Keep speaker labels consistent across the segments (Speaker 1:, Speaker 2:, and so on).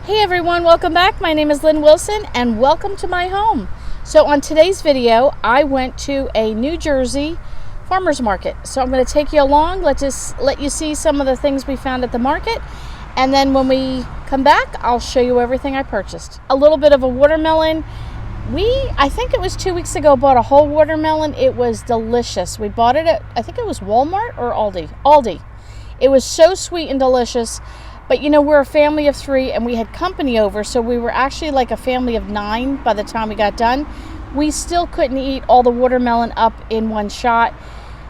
Speaker 1: Hey everyone, welcome back. My name is Lynn Wilson and welcome to my home. So on today's video, I went to a New Jersey farmer's market. So I'm going to take you along, let you see some of the things we found at the market. And then when we come back, I'll show you everything I purchased. A little bit of a watermelon. I think it was 2 weeks ago, bought a whole watermelon. It was delicious. We bought it at, I think it was Walmart or Aldi. Aldi. It was so sweet and delicious. But you know, we're a family of 3 and we had company over, so we were actually like a family of 9 by the time we got done. We still couldn't eat all the watermelon up in one shot,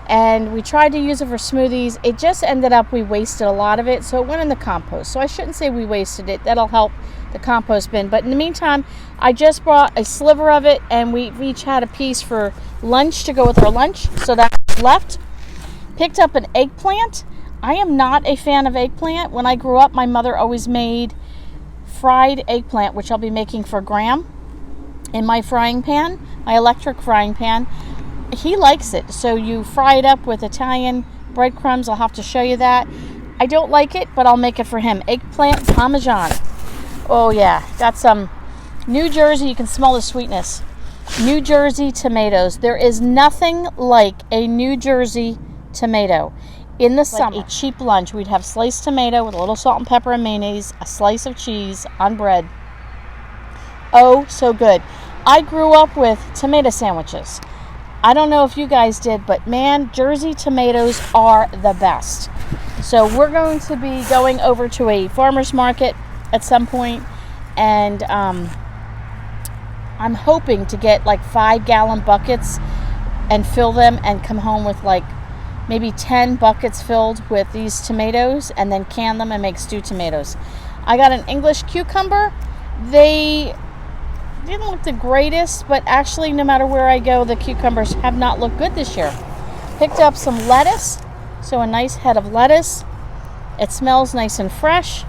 Speaker 1: and we tried to use it for smoothies. It just ended up we wasted a lot of it, so it went in the compost. So I shouldn't say we wasted it. That'll help the compost bin. But in the meantime, I just brought a sliver of it, and we each had a piece for lunch to go with our lunch, so that's left. Picked up an eggplant. I am not a fan of eggplant. When I grew up, my mother always made fried eggplant, which I'll be making for Graham in my frying pan, my electric frying pan. He likes it, so you fry it up with Italian breadcrumbs. I'll have to show you that. I don't like it, but I'll make it for him. Eggplant parmesan. Oh yeah, that's New Jersey. You can smell the sweetness. New Jersey tomatoes. There is nothing like a New Jersey tomato. In the summer, like a cheap lunch, we'd have sliced tomato with a little salt and pepper and mayonnaise, a slice of cheese on bread. Oh, so good. I grew up with tomato sandwiches. I don't know if you guys did, but man, Jersey tomatoes are the best. So we're going to be going over to a farmer's market at some point, and I'm hoping to get like 5-gallon buckets and fill them and come home with like maybe 10 buckets filled with these tomatoes, and then can them and make stewed tomatoes. I got an English cucumber. They didn't look the greatest, but actually no matter where I go, the cucumbers have not looked good this year. Picked up some lettuce, so a nice head of lettuce. It smells nice and fresh.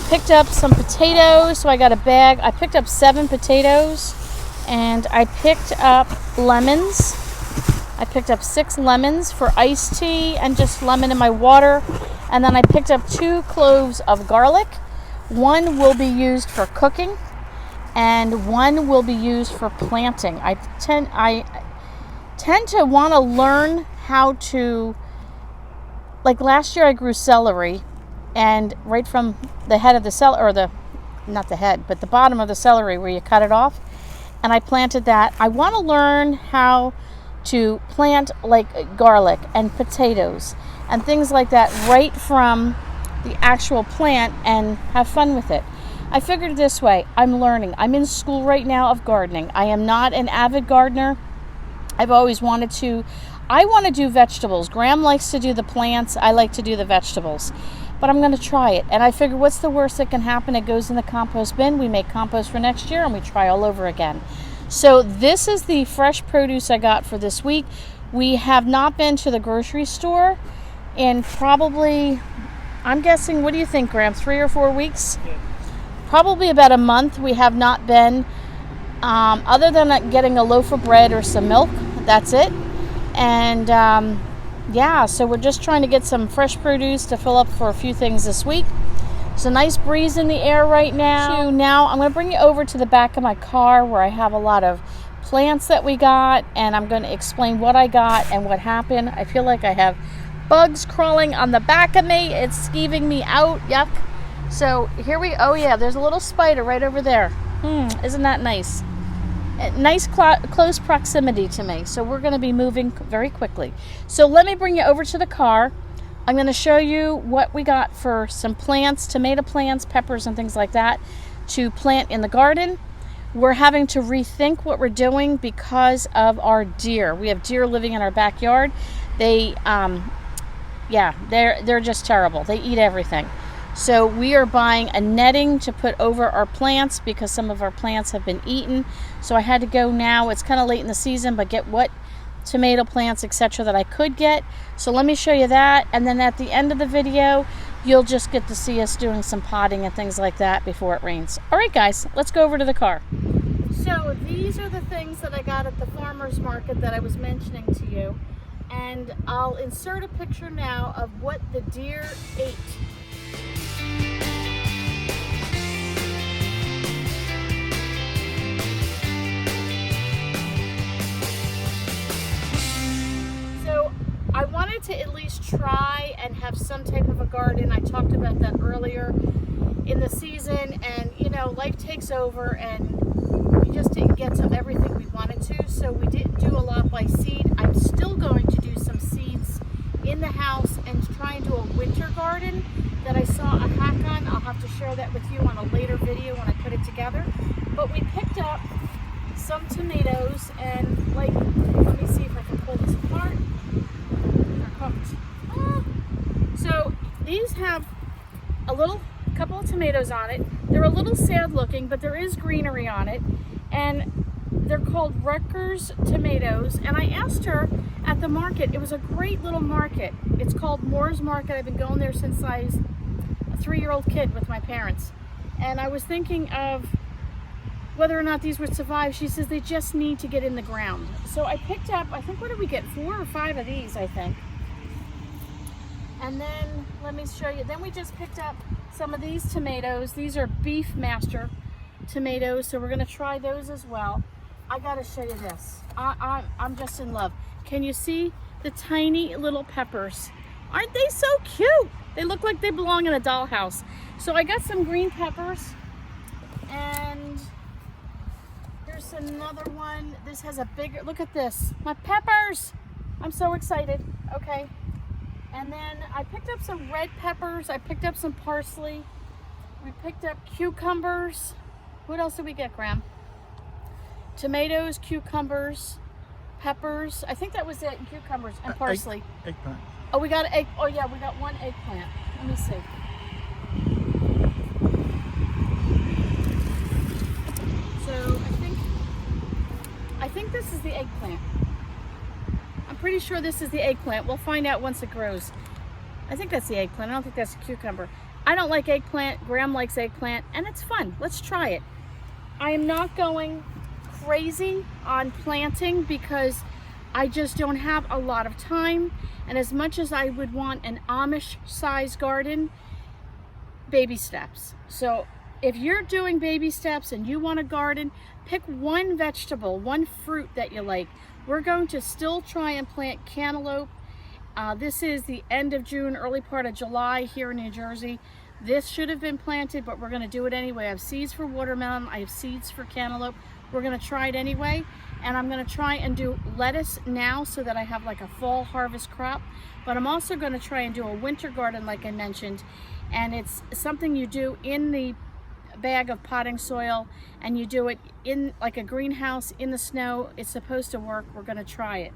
Speaker 1: Picked up some potatoes, so I got a bag. I picked up 7 potatoes, and I picked up lemons. I picked up 6 lemons for iced tea and just lemon in my water. And then I picked up 2 cloves of garlic. 1 will be used for cooking and 1 will be used for planting. I tend to want to learn how to, like last year I grew celery, and right from the head of the celery, or not the head, but the bottom of the celery where you cut it off, and I planted that. I want to learn how to plant like garlic and potatoes and things like that right from the actual plant and have fun with it. I figured this way, I'm learning. I'm in school right now of gardening. I am not an avid gardener. I've always wanted to. I want to do vegetables. Graham likes to do the plants. I like to do the vegetables. But I'm going to try it. And I figured, what's the worst that can happen? It goes in the compost bin. We make compost for next year and we try all over again. So this is the fresh produce I got for this week. We have not been to the grocery store in probably, I'm guessing, what do you think, Graham, 3 or 4 weeks? Yeah. Probably about a month. We have not been, other than getting a loaf of bread or some milk. That's it. And yeah, so we're just trying to get some fresh produce to fill up for a few things this week. There's a nice breeze in the air right now. Now I'm going to bring you over to the back of my car where I have a lot of plants that we got, and I'm going to explain what I got and what happened. I feel like I have bugs crawling on the back of me. It's skeeving me out. Yuck. So here oh yeah, there's a little spider right over there. Isn't that nice? Nice close proximity to me. So we're going to be moving very quickly. So let me bring you over to the car. I'm going to show you what we got for some plants, tomato plants, peppers, and things like that to plant in the garden. We're having to rethink what we're doing because of our deer. We have deer living in our backyard. They're just terrible. They eat everything. So we are buying a netting to put over our plants because some of our plants have been eaten. So I had to go now. It's kind of late in the season, but get what tomato plants, etc. that I could get. So let me show you that, and then at the end of the video you'll just get to see us doing some potting and things like that before it rains. All right guys, let's go over to the car. So these are the things that I got at the farmer's market that I was mentioning to you, and I'll insert a picture now of what the deer ate. try and have some type of a garden. I talked about that earlier in the season, and you know, life takes over and we just didn't get to everything we wanted to, so we didn't do a lot by seed. I'm still going to do some seeds in the house and try and do a winter garden that I saw a hack on. I'll have to share that with you on a later video when I put it together. But we picked up some tomatoes, and like, let me see if I can pull this apart. They're cooked. So these have a couple of tomatoes on it. They're a little sad looking, but there is greenery on it, and they're called Rutgers tomatoes. And I asked her at the market, it was a great little market. It's called Moore's Market. I've been going there since I was a 3-year-old kid with my parents, and I was thinking of whether or not these would survive. She says they just need to get in the ground. So I picked up, I think, what did we get? 4 or 5 of these, I think. And then, let me show you. Then we just picked up some of these tomatoes. These are Beef Master tomatoes, so we're gonna try those as well. I gotta show you this. I'm just in love. Can you see the tiny little peppers? Aren't they so cute? They look like they belong in a dollhouse. So I got some green peppers, and here's another one. This has a bigger, look at this. My peppers! I'm so excited. Okay. And then I picked up some red peppers. I picked up some parsley. We picked up cucumbers. What else did we get, Graham? Tomatoes, cucumbers, peppers. I think that was it. Cucumbers and parsley.
Speaker 2: Eggplant.
Speaker 1: Oh, we got an egg. Oh, yeah, we got one eggplant. Let me see. So I think this is the eggplant. I'm pretty sure this is the eggplant. We'll find out once it grows. I think that's the eggplant. I don't think that's a cucumber. I don't like eggplant. Graham likes eggplant, and it's fun. Let's try it. I am not going crazy on planting because I just don't have a lot of time, and as much as I would want an Amish size garden, baby steps. So if you're doing baby steps and you want a garden, pick one vegetable, one fruit that you like. We're going to still try and plant cantaloupe. This is the end of June, early part of July here in New Jersey. This should have been planted, but we're going to do it anyway. I have seeds for watermelon. I have seeds for cantaloupe. We're going to try it anyway. And I'm going to try and do lettuce now so that I have like a fall harvest crop. But I'm also going to try and do a winter garden like I mentioned. And it's something you do in the bag of potting soil, and you do it in like a greenhouse in the snow. It's supposed to work. We're going to try it.